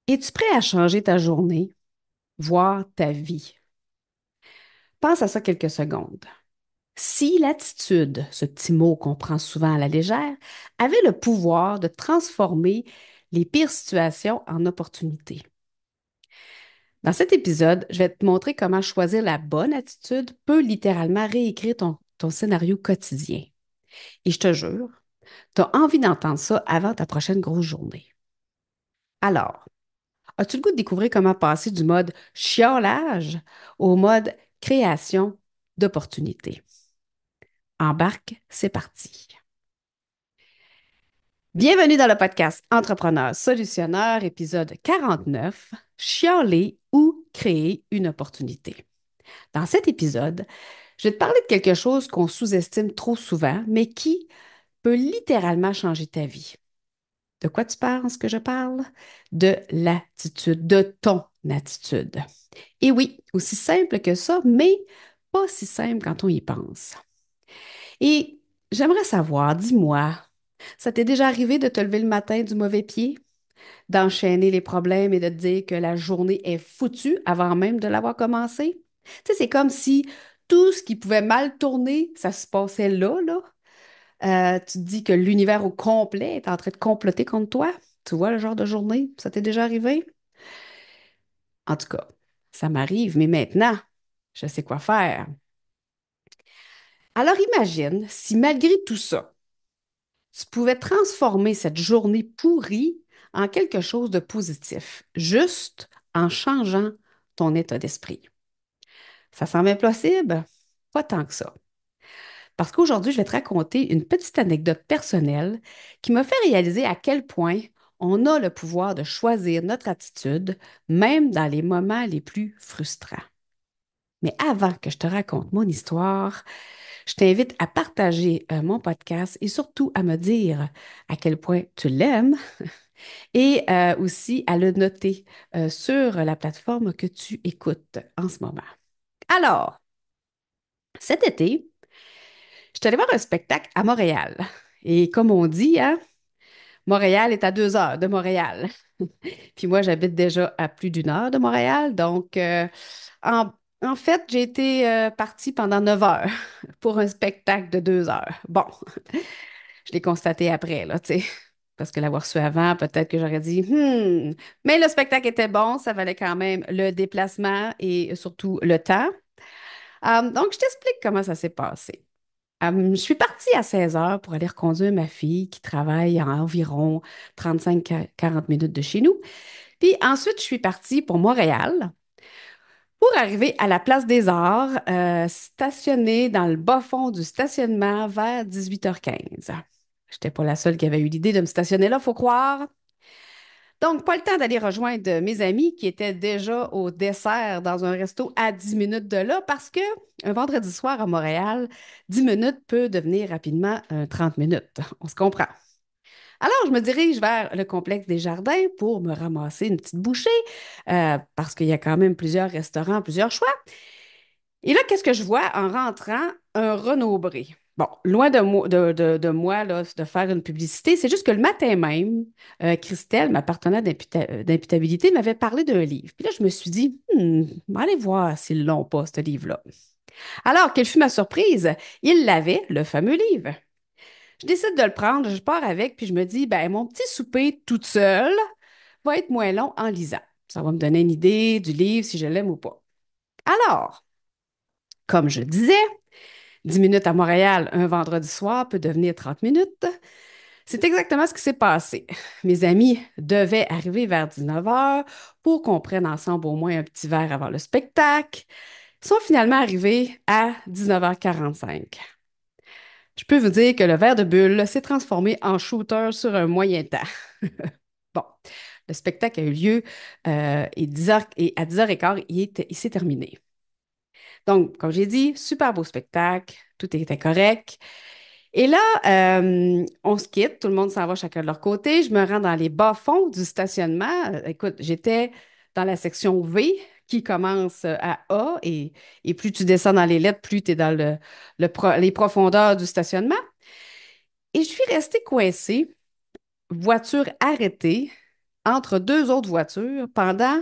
Es-tu prêt à changer ta journée, voire ta vie? Pense à ça quelques secondes. Si l'attitude, ce petit mot qu'on prend souvent à la légère, avait le pouvoir de transformer les pires situations en opportunités. Dans cet épisode, je vais te montrer comment choisir la bonne attitude peut littéralement réécrire ton scénario quotidien. Et je te jure, tu as envie d'entendre ça avant ta prochaine grosse journée. Alors, as-tu le goût de découvrir comment passer du mode chiolage au mode création d'opportunités? Embarque, c'est parti. Bienvenue dans le podcast Entrepreneur Solutionneur, épisode 49, Chialer ou créer une opportunité. Dans cet épisode, je vais te parler de quelque chose qu'on sous-estime trop souvent, mais qui peut littéralement changer ta vie. De quoi tu penses que je parle? De l'attitude, de ton attitude. Et oui, aussi simple que ça, mais pas si simple quand on y pense. Et j'aimerais savoir, dis-moi, ça t'est déjà arrivé de te lever le matin du mauvais pied, d'enchaîner les problèmes et de te dire que la journée est foutue avant même de l'avoir commencé? Tu sais, c'est comme si tout ce qui pouvait mal tourner, ça se passait là, là. Tu te dis que l'univers au complet est en train de comploter contre toi. Tu vois le genre de journée? Ça t'est déjà arrivé? En tout cas, ça m'arrive, mais maintenant, je sais quoi faire. Alors imagine si malgré tout ça, tu pouvais transformer cette journée pourrie en quelque chose de positif, juste en changeant ton état d'esprit. Ça semble possible? Pas tant que ça. Parce qu'aujourd'hui, je vais te raconter une petite anecdote personnelle qui m'a fait réaliser à quel point on a le pouvoir de choisir notre attitude, même dans les moments les plus frustrants. Mais avant que je te raconte mon histoire, je t'invite à partager mon podcast et surtout à me dire à quel point tu l'aimes et aussi à le noter sur la plateforme que tu écoutes en ce moment. Alors, cet été, je suis allée voir un spectacle à Montréal. Et comme on dit, hein, Montréal est à 2 heures de Montréal. Puis moi, j'habite déjà à plus d'1 heure de Montréal. Donc, en, en fait, j'ai été partie pendant 9 heures pour un spectacle de 2 heures. Bon, je l'ai constaté après, là, tu sais. Parce que l'avoir su avant, peut-être que j'aurais dit, Mais le spectacle était bon, ça valait quand même le déplacement et surtout le temps. Donc, je t'explique comment ça s'est passé. Je suis partie à 16 heures pour aller reconduire ma fille qui travaille à environ 35 à 40 minutes de chez nous. Puis ensuite, je suis partie pour Montréal pour arriver à la Place des Arts, stationnée dans le bas-fond du stationnement vers 18h15. Je n'étais pas la seule qui avait eu l'idée de me stationner là, faut croire. Donc, pas le temps d'aller rejoindre mes amis qui étaient déjà au dessert dans un resto à 10 minutes de là parce que un vendredi soir à Montréal, 10 minutes peut devenir rapidement 30 minutes. On se comprend. Alors, je me dirige vers le complexe des Jardins pour me ramasser une petite bouchée parce qu'il y a quand même plusieurs restaurants, plusieurs choix. Et là, qu'est-ce que je vois en rentrant? Un Renaud-Bré. Bon, loin de moi là, de faire une publicité, c'est juste que le matin même, Christelle, ma partenaire d'imputabilité, m'avait parlé d'un livre. Puis là, je me suis dit, on va aller voir s'ils l'ont pas, ce livre-là. Alors, quelle fut ma surprise? Il l'avait, le fameux livre. Je décide de le prendre, je pars avec, puis je me dis, ben, mon petit souper toute seule va être moins long en lisant. Ça va me donner une idée du livre, si je l'aime ou pas. Alors, comme je disais, 10 minutes à Montréal un vendredi soir peut devenir 30 minutes. C'est exactement ce qui s'est passé. Mes amis devaient arriver vers 19 heures pour qu'on prenne ensemble au moins un petit verre avant le spectacle. Ils sont finalement arrivés à 19h45. Je peux vous dire que le verre de bulle s'est transformé en shooter sur un moyen temps. Bon, le spectacle a eu lieu et, 10 heures, et à 10h15, il s'est terminé. Donc, comme j'ai dit, super beau spectacle, tout était correct. Et là, on se quitte, tout le monde s'en va chacun de leur côté. Je me rends dans les bas-fonds du stationnement. Écoute, j'étais dans la section V qui commence à A et plus tu descends dans les lettres, plus tu es dans les profondeurs du stationnement. Et je suis restée coincée, voiture arrêtée, entre deux autres voitures pendant,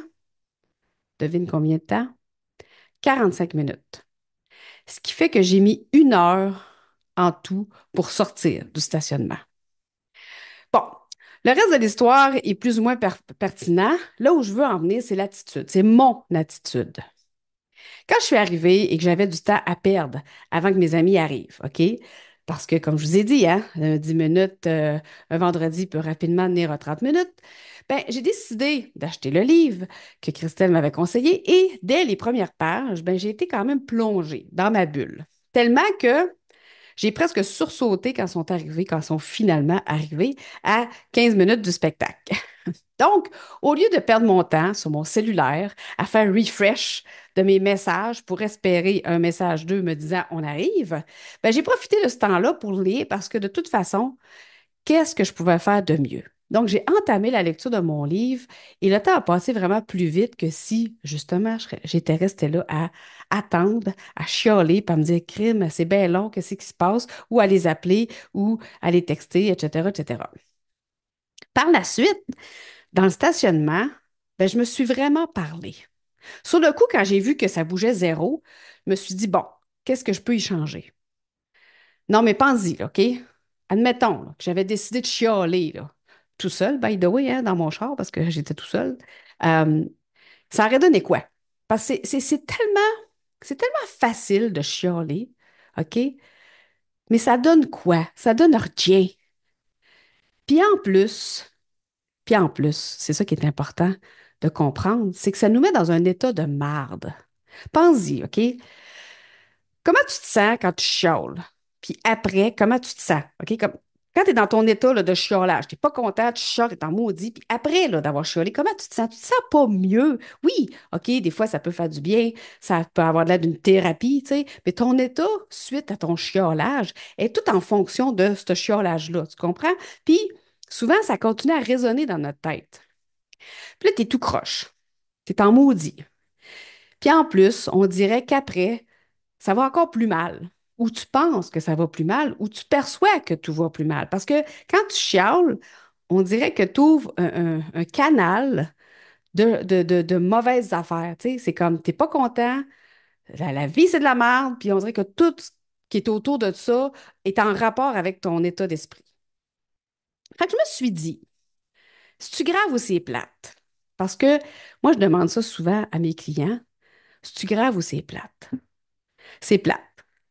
devine combien de temps? 45 minutes. Ce qui fait que j'ai mis 1 heure en tout pour sortir du stationnement. Bon, le reste de l'histoire est plus ou moins pertinent. Là où je veux en venir, c'est l'attitude. C'est mon attitude. Quand je suis arrivée et que j'avais du temps à perdre avant que mes amis arrivent, OK? Parce que, comme je vous ai dit, hein, 10 minutes, un vendredi peut rapidement venir à 30 minutes, ben, j'ai décidé d'acheter le livre que Christelle m'avait conseillé et dès les premières pages, ben, j'ai été quand même plongée dans ma bulle. Tellement que j'ai presque sursauté quand ils sont arrivés, quand ils sont finalement arrivés à 15 minutes du spectacle. Donc, au lieu de perdre mon temps sur mon cellulaire à faire refresh de mes messages pour espérer un message d'eux me disant on arrive, ben, j'ai profité de ce temps-là pour lire parce que de toute façon, qu'est-ce que je pouvais faire de mieux? Donc, j'ai entamé la lecture de mon livre et le temps a passé vraiment plus vite que si, justement, j'étais restée là à attendre, à chialer, puis à me dire, crime, c'est bien long, qu'est-ce qui se passe, ou à les appeler, ou à les texter, etc., etc. Par la suite, dans le stationnement, ben, je me suis vraiment parlé. Sur le coup, quand j'ai vu que ça bougeait zéro, je me suis dit, bon, qu'est-ce que je peux y changer? Non, mais pense-y, là, OK? Admettons là, que j'avais décidé de chialer, là, tout seul, by the way, hein, dans mon char, parce que j'étais tout seul. Euh, Ça aurait donné quoi? Parce que c'est tellement facile de chialer, OK? Mais ça donne quoi? Ça donne rien. Puis en plus, Puis en plus, c'est ça qui est important de comprendre, c'est que ça nous met dans un état de marde. Pense-y, OK? Comment tu te sens quand tu chiales? Puis après, comment tu te sens? OK? Quand tu es dans ton état là, de chiolage, tu n'es pas content, tu chiales, tu es en maudit. Puis après là, d'avoir chiolé, comment tu te sens? Tu te sens pas mieux? Oui, OK, des fois, ça peut faire du bien, ça peut avoir l'air d'une thérapie, tu sais, mais ton état, suite à ton chiolage, est tout en fonction de ce chiolage-là, tu comprends? Puis souvent, ça continue à résonner dans notre tête. Puis là, tu es tout croche. Tu es en maudit. Puis en plus, on dirait qu'après, ça va encore plus mal. Ou tu penses que ça va plus mal, ou tu perçois que tout va plus mal. Parce que quand tu chiales, on dirait que tu ouvres un canal de mauvaises affaires. Tu sais, c'est comme, t'es pas content, la vie, c'est de la merde, puis on dirait que tout ce qui est autour de ça est en rapport avec ton état d'esprit. Fait que je me suis dit, c'est-tu grave ou c'est plate? Parce que moi, je demande ça souvent à mes clients. C'est-tu grave ou c'est plate? C'est plate.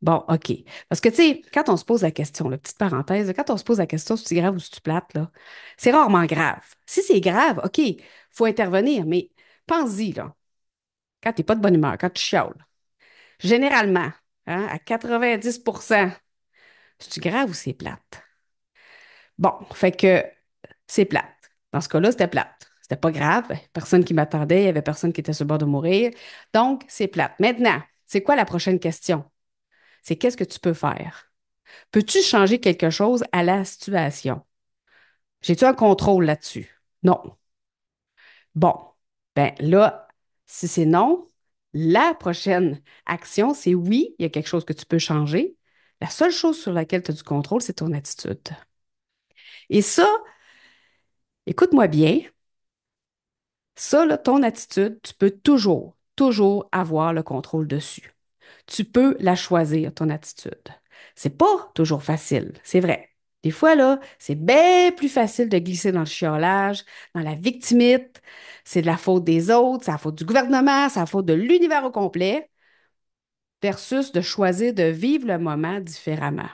Bon, OK. Parce que, tu sais, quand on se pose la question, la petite parenthèse, quand on se pose la question si c'est grave ou si c'est plate, là, c'est rarement grave. Si c'est grave, OK, il faut intervenir, mais pense-y, là, quand tu n'es pas de bonne humeur, quand tu chiales, généralement, hein, à 90 c'est-tu grave ou c'est plate? Bon, fait que c'est plate. Dans ce cas-là, c'était plate. C'était pas grave. Personne qui m'attendait, il y avait personne qui était sur le bord de mourir. Donc, c'est plate. Maintenant, c'est quoi la prochaine question? C'est qu'est-ce que tu peux faire? Peux-tu changer quelque chose à la situation? J'ai-tu un contrôle là-dessus? Non. Bon, ben là, si c'est non, la prochaine action, c'est oui, il y a quelque chose que tu peux changer. La seule chose sur laquelle tu as du contrôle, c'est ton attitude. Et ça, écoute-moi bien, ça, là, ton attitude, tu peux toujours, toujours avoir le contrôle dessus. Tu peux la choisir, ton attitude. C'est pas toujours facile, c'est vrai. Des fois, là, c'est bien plus facile de glisser dans le chiolage, dans la victimite. C'est de la faute des autres, c'est la faute du gouvernement, c'est la faute de l'univers au complet, versus de choisir de vivre le moment différemment,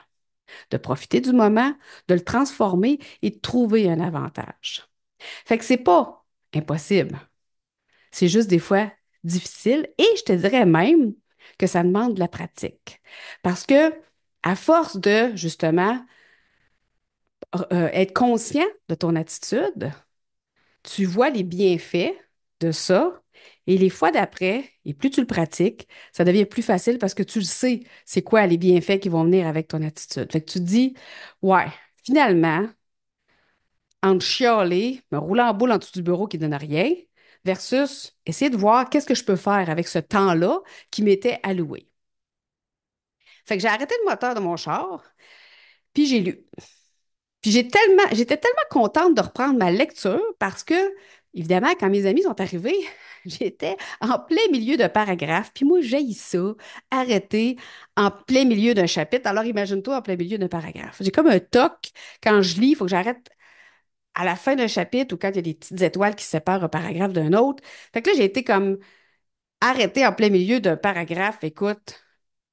de profiter du moment, de le transformer et de trouver un avantage. Fait que c'est pas impossible. C'est juste des fois difficile et je te dirais même que ça demande de la pratique. Parce que à force de justement être conscient de ton attitude, tu vois les bienfaits de ça et les fois d'après, et plus tu le pratiques, ça devient plus facile parce que tu le sais, c'est quoi les bienfaits qui vont venir avec ton attitude. Fait que tu te dis, ouais, finalement, entre chialer, me rouler en boule en dessous du bureau qui ne donne rien, versus essayer de voir qu'est-ce que je peux faire avec ce temps-là qui m'était alloué. Fait que j'ai arrêté le moteur de mon char, puis j'ai lu. Puis j'étais tellement contente de reprendre ma lecture parce que, évidemment, quand mes amis sont arrivés, j'étais en plein milieu d'un paragraphe. Puis moi, j'ai ça, arrêter en plein milieu d'un chapitre. Alors imagine-toi en plein milieu d'un paragraphe. J'ai comme un toc quand je lis, il faut que j'arrête à la fin d'un chapitre ou quand il y a des petites étoiles qui séparent un paragraphe d'un autre. Fait que là, j'ai été comme arrêtée en plein milieu d'un paragraphe. Écoute,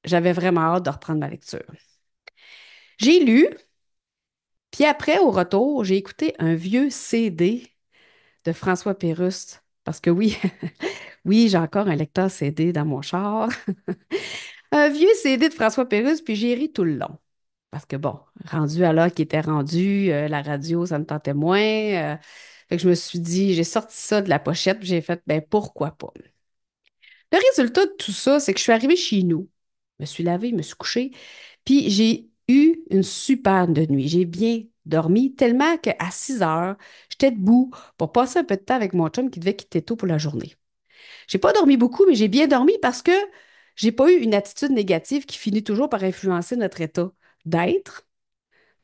j'avais vraiment hâte de reprendre ma lecture. J'ai lu, puis après, au retour, j'ai écouté un vieux CD de François Pérusse. Parce que oui, oui, j'ai encore un lecteur CD dans mon char. Un vieux CD de François Pérusse, puis j'ai ri tout le long. Parce que bon, rendu à l'heure qui était rendu, la radio, ça me tentait moins. Fait que je me suis dit, j'ai sorti ça de la pochette, puis j'ai fait, ben pourquoi pas. Le résultat de tout ça, c'est que je suis arrivée chez nous, je me suis lavée, je me suis couchée, puis j'ai eu une super de nuit. J'ai bien dormi, tellement qu'à 6 heures, j'étais debout pour passer un peu de temps avec mon chum qui devait quitter tôt pour la journée. J'ai pas dormi beaucoup, mais j'ai bien dormi parce que j'ai pas eu une attitude négative qui finit toujours par influencer notre état d'être,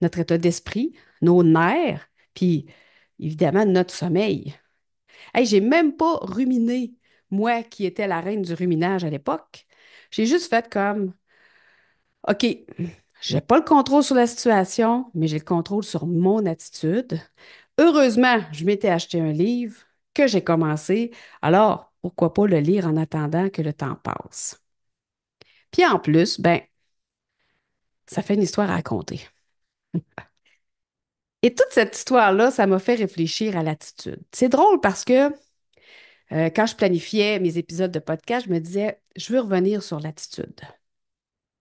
notre état d'esprit, nos nerfs, puis évidemment notre sommeil. Hey, j'ai même pas ruminé, moi qui étais la reine du ruminage à l'époque. J'ai juste fait comme, OK, j'ai pas le contrôle sur la situation, mais j'ai le contrôle sur mon attitude. Heureusement, je m'étais acheté un livre que j'ai commencé, alors pourquoi pas le lire en attendant que le temps passe. Puis en plus, ben, ça fait une histoire à raconter. Et toute cette histoire-là, ça m'a fait réfléchir à l'attitude. C'est drôle parce que quand je planifiais mes épisodes de podcast, je me disais, je veux revenir sur l'attitude.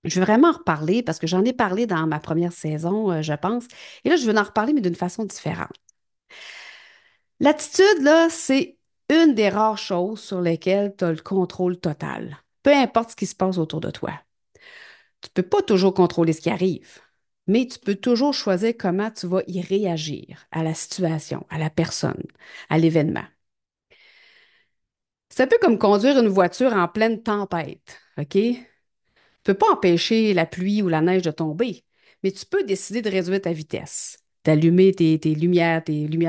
Je veux vraiment en reparler parce que j'en ai parlé dans ma première saison, je pense. Et là, je veux en reparler, mais d'une façon différente. L'attitude, là, c'est une des rares choses sur lesquelles tu as le contrôle total, peu importe ce qui se passe autour de toi. Tu ne peux pas toujours contrôler ce qui arrive, mais tu peux toujours choisir comment tu vas y réagir à la situation, à la personne, à l'événement. C'est un peu comme conduire une voiture en pleine tempête, OK? Tu peux pas empêcher la pluie ou la neige de tomber, mais tu peux décider de réduire ta vitesse, d'allumer tes lumières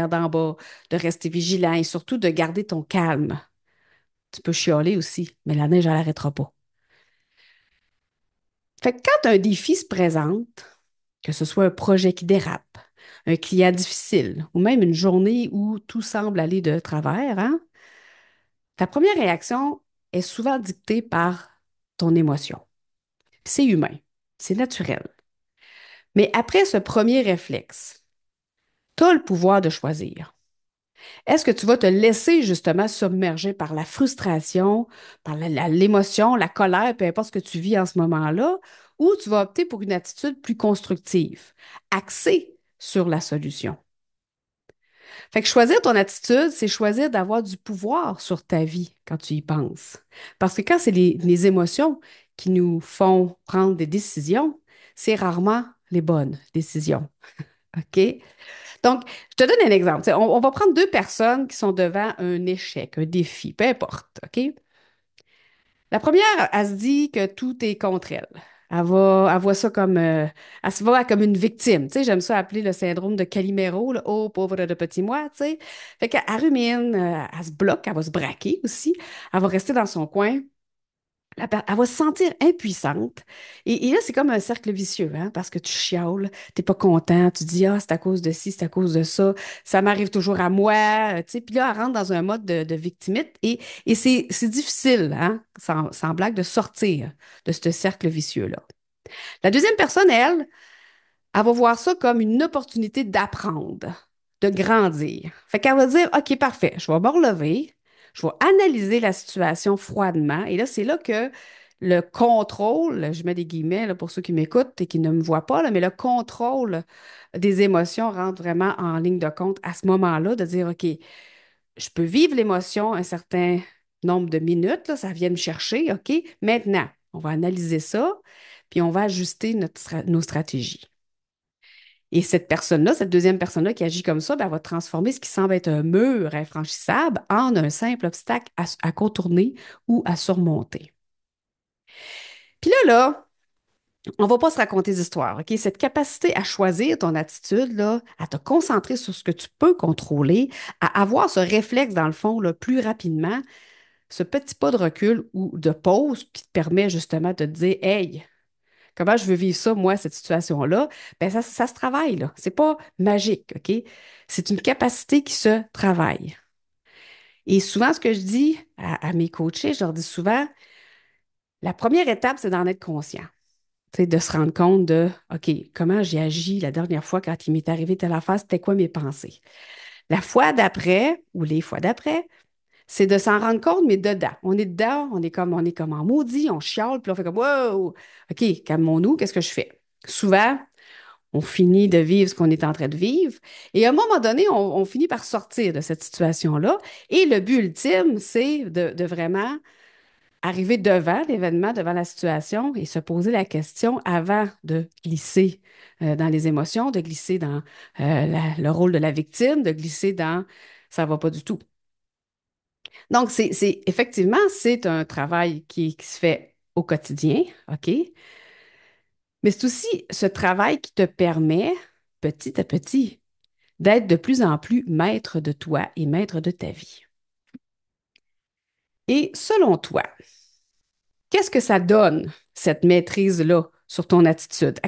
d'en bas, de rester vigilant et surtout de garder ton calme. Tu peux chialer aussi, mais la neige, elle n'arrêtera pas. Fait que quand un défi se présente, que ce soit un projet qui dérape, un client difficile ou même une journée où tout semble aller de travers, hein, ta première réaction est souvent dictée par ton émotion. C'est humain, c'est naturel. Mais après ce premier réflexe, tu as le pouvoir de choisir. Est-ce que tu vas te laisser justement submerger par la frustration, par l'émotion, la colère, peu importe ce que tu vis en ce moment-là, ou tu vas opter pour une attitude plus constructive, axée sur la solution? Fait que choisir ton attitude, c'est choisir d'avoir du pouvoir sur ta vie quand tu y penses. Parce que quand c'est les émotions qui nous font prendre des décisions, c'est rarement les bonnes décisions. OK? Donc, je te donne un exemple. On va prendre deux personnes qui sont devant un échec, un défi, peu importe. OK? La première, elle se dit que tout est contre elle. Elle voit ça comme, elle se voit comme une victime. Tu sais, j'aime ça appeler le syndrome de Calimero, là. Oh, pauvre de petit moi, tu sais. Fait qu'elle rumine, elle se bloque, elle va se braquer aussi. Elle va rester dans son coin. Elle va se sentir impuissante. Et là, c'est comme un cercle vicieux, hein, parce que tu chiales, t'es pas content, tu dis, ah, c'est à cause de ci, c'est à cause de ça m'arrive toujours à moi, tu sais. Puis là, elle rentre dans un mode de victimite et c'est difficile, hein, sans blague, de sortir de ce cercle vicieux-là. La deuxième personne, elle va voir ça comme une opportunité d'apprendre, de grandir. Fait qu'elle va dire, OK, parfait, je vais me relever, je vais analyser la situation froidement. Et là, c'est là que le contrôle, je mets des guillemets là, pour ceux qui m'écoutent et qui ne me voient pas, là, mais le contrôle des émotions rentre vraiment en ligne de compte à ce moment-là, de dire, OK, je peux vivre l'émotion un certain nombre de minutes, là, ça vient me chercher, OK, maintenant, on va analyser ça, puis on va ajuster nos stratégies. Et cette personne-là, cette deuxième personne-là qui agit comme ça, ben, elle va transformer ce qui semble être un mur infranchissable en un simple obstacle à contourner ou à surmonter. Puis là, On va pas se raconter des histoires, OK? Cette capacité à choisir ton attitude, là, à te concentrer sur ce que tu peux contrôler, à avoir ce réflexe, dans le fond, là, plus rapidement, ce petit pas de recul ou de pause qui te permet justement de te dire, hey, comment je veux vivre ça, moi, cette situation-là? Ben ça se travaille, là. C'est pas magique, OK? C'est une capacité qui se travaille. Et souvent, ce que je dis à mes coachés, je leur dis souvent, la première étape, c'est d'en être conscient. Tu sais, de se rendre compte de, OK, comment j'ai agi la dernière fois quand il m'est arrivé telle affaire, c'était quoi mes pensées? La fois d'après, ou les fois d'après, c'est de s'en rendre compte, mais dedans. On est dedans, on est comme en maudit, on chiale, puis on fait comme, wow, OK, calmons-nous, qu'est-ce que je fais? Souvent, on finit de vivre ce qu'on est en train de vivre, et à un moment donné, on finit par sortir de cette situation-là. Et le but ultime, c'est de vraiment arriver devant l'événement, devant la situation et se poser la question avant de glisser dans les émotions, de glisser dans le rôle de la victime, de glisser dans ça va pas du tout. Donc, effectivement, c'est un travail qui se fait au quotidien, OK? Mais c'est aussi ce travail qui te permet, petit à petit, d'être de plus en plus maître de toi et maître de ta vie. Et selon toi, qu'est-ce que ça donne, cette maîtrise-là, sur ton attitude?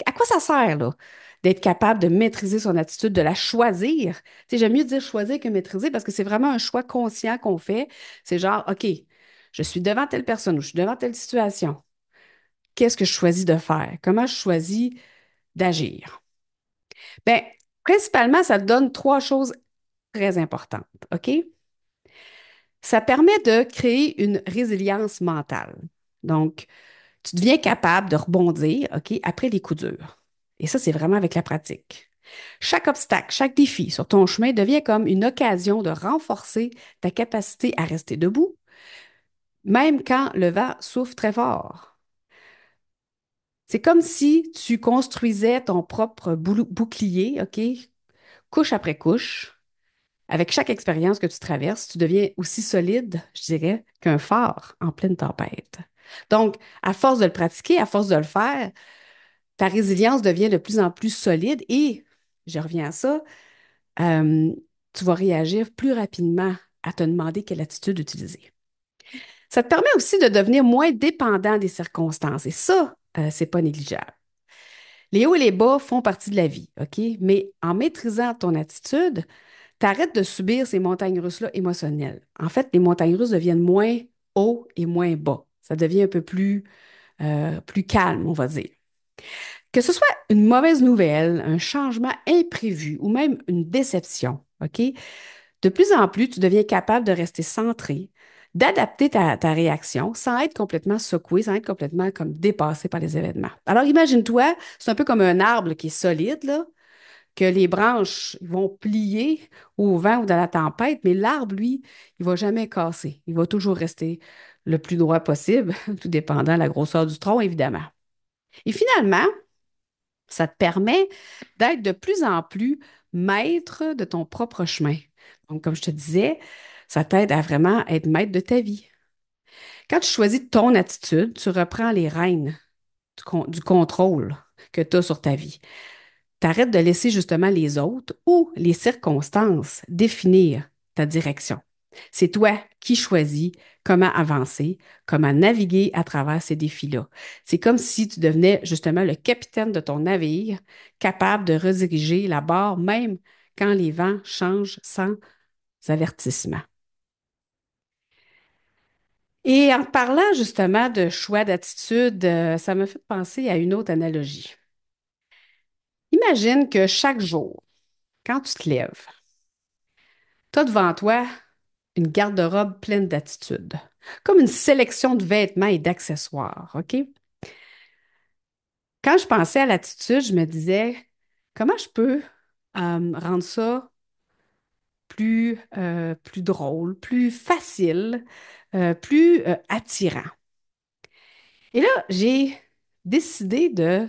À quoi ça sert, là, d'être capable de maîtriser son attitude, de la choisir? Tu sais, j'aime mieux dire choisir que maîtriser parce que c'est vraiment un choix conscient qu'on fait. C'est genre, OK, je suis devant telle personne ou je suis devant telle situation. Qu'est-ce que je choisis de faire? Comment je choisis d'agir? Bien, principalement, ça te donne trois choses très importantes, OK? Ça permet de créer une résilience mentale. Donc, tu deviens capable de rebondir, OK, après les coups durs. Et ça, c'est vraiment avec la pratique. Chaque obstacle, chaque défi sur ton chemin devient comme une occasion de renforcer ta capacité à rester debout, même quand le vent souffle très fort. C'est comme si tu construisais ton propre bouclier, OK, couche après couche. Avec chaque expérience que tu traverses, tu deviens aussi solide, je dirais, qu'un phare en pleine tempête. Donc, à force de le pratiquer, à force de le faire, ta résilience devient de plus en plus solide et, je reviens à ça, euh, tu vas réagir plus rapidement à te demander quelle attitude utiliser. Ça te permet aussi de devenir moins dépendant des circonstances et ça, c'est pas négligeable. Les hauts et les bas font partie de la vie, OK? Mais en maîtrisant ton attitude, tu arrêtes de subir ces montagnes russes-là émotionnelles. En fait, les montagnes russes deviennent moins hauts et moins bas. Ça devient un peu plus calme, on va dire. Que ce soit une mauvaise nouvelle, un changement imprévu ou même une déception, OK? De plus en plus, tu deviens capable de rester centré, d'adapter ta réaction sans être complètement secoué, sans être complètement comme dépassé par les événements. Alors imagine-toi, c'est un peu comme un arbre qui est solide, là, que les branches vont plier au vent ou dans la tempête, mais l'arbre, lui, il va jamais casser. Il va toujours rester le plus droit possible, tout dépendant de la grosseur du tronc, évidemment. Et finalement, ça te permet d'être de plus en plus maître de ton propre chemin. Donc, comme je te disais, ça t'aide à vraiment être maître de ta vie. Quand tu choisis ton attitude, tu reprends les rênes du contrôle que tu as sur ta vie. Tu arrêtes de laisser justement les autres ou les circonstances définir ta direction. C'est toi qui choisis comment avancer, comment naviguer à travers ces défis-là. C'est comme si tu devenais justement le capitaine de ton navire, capable de rediriger la barre même quand les vents changent sans avertissement. Et en parlant justement de choix d'attitude, ça me fait penser à une autre analogie. Imagine que chaque jour, quand tu te lèves, tu as devant toi une garde-robe pleine d'attitudes, comme une sélection de vêtements et d'accessoires, OK? Quand je pensais à l'attitude, je me disais, comment je peux rendre ça plus drôle, plus facile, plus attirant? Et là, j'ai décidé de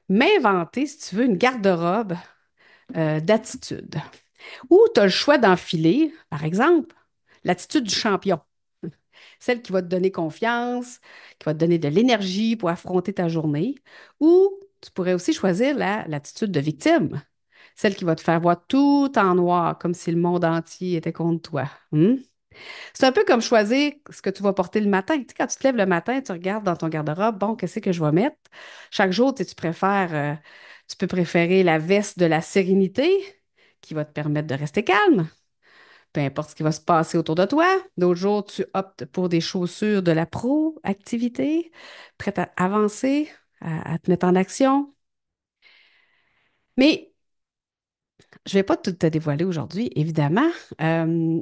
m'inventer, si tu veux, une garde-robe d'attitude, où tu as le choix d'enfiler, par exemple, l'attitude du champion. celle qui va te donner confiance, qui va te donner de l'énergie pour affronter ta journée. Ou tu pourrais aussi choisir l'attitude de victime, celle qui va te faire voir tout en noir, comme si le monde entier était contre toi. Hmm? C'est un peu comme choisir ce que tu vas porter le matin. Tu sais, quand tu te lèves le matin, tu regardes dans ton garde-robe, bon, qu'est-ce que je vais mettre? Chaque jour, tu sais, tu peux préférer la veste de la sérénité qui va te permettre de rester calme, peu importe ce qui va se passer autour de toi. D'autres jours, tu optes pour des chaussures de la proactivité, prête à avancer, à te mettre en action. Mais je ne vais pas tout te dévoiler aujourd'hui, évidemment.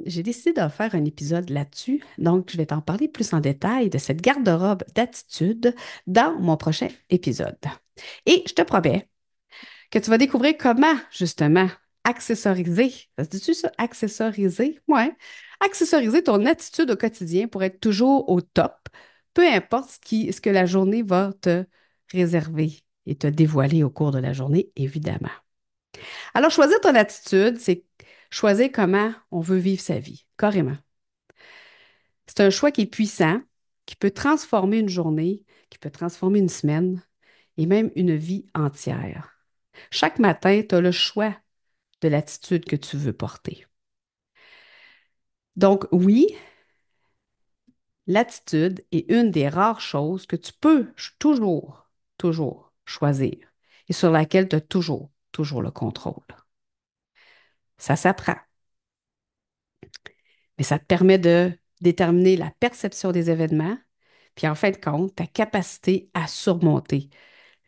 J'ai décidé de faire un épisode là-dessus, donc je vais t'en parler plus en détail de cette garde-robe d'attitude dans mon prochain épisode. Et je te promets que tu vas découvrir comment, justement, accessoriser, ça se dit-tu ça, accessoriser? Ouais, accessoriser ton attitude au quotidien pour être toujours au top, peu importe ce que la journée va te réserver et te dévoiler au cours de la journée, évidemment. Alors, choisir ton attitude, c'est choisir comment on veut vivre sa vie, carrément. C'est un choix qui est puissant, qui peut transformer une journée, qui peut transformer une semaine et même une vie entière. Chaque matin, tu as le choix de l'attitude que tu veux porter. Donc, oui, l'attitude est une des rares choses que tu peux toujours choisir et sur laquelle tu as toujours le contrôle. Ça s'apprend. Mais ça te permet de déterminer la perception des événements, puis en fin de compte, ta capacité à surmonter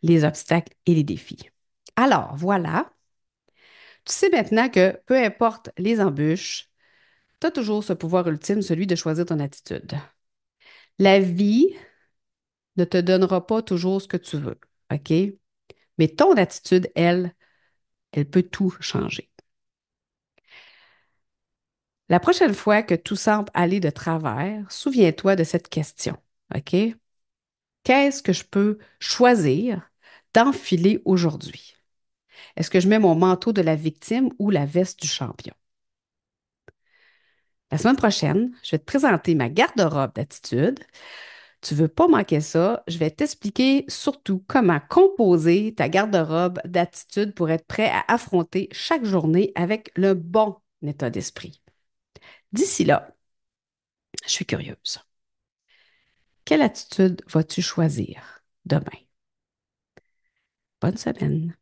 les obstacles et les défis. Alors, voilà, tu sais maintenant que peu importe les embûches, tu as toujours ce pouvoir ultime, celui de choisir ton attitude. La vie ne te donnera pas toujours ce que tu veux, OK? Mais ton attitude, elle peut tout changer. La prochaine fois que tout semble aller de travers, souviens-toi de cette question, OK? Qu'est-ce que je peux choisir d'enfiler aujourd'hui? Est-ce que je mets mon manteau de la victime ou la veste du champion? La semaine prochaine, je vais te présenter ma garde-robe d'attitude. Tu ne veux pas manquer ça. Je vais t'expliquer surtout comment composer ta garde-robe d'attitude pour être prêt à affronter chaque journée avec le bon état d'esprit. D'ici là, je suis curieuse. Quelle attitude vas-tu choisir demain? Bonne semaine.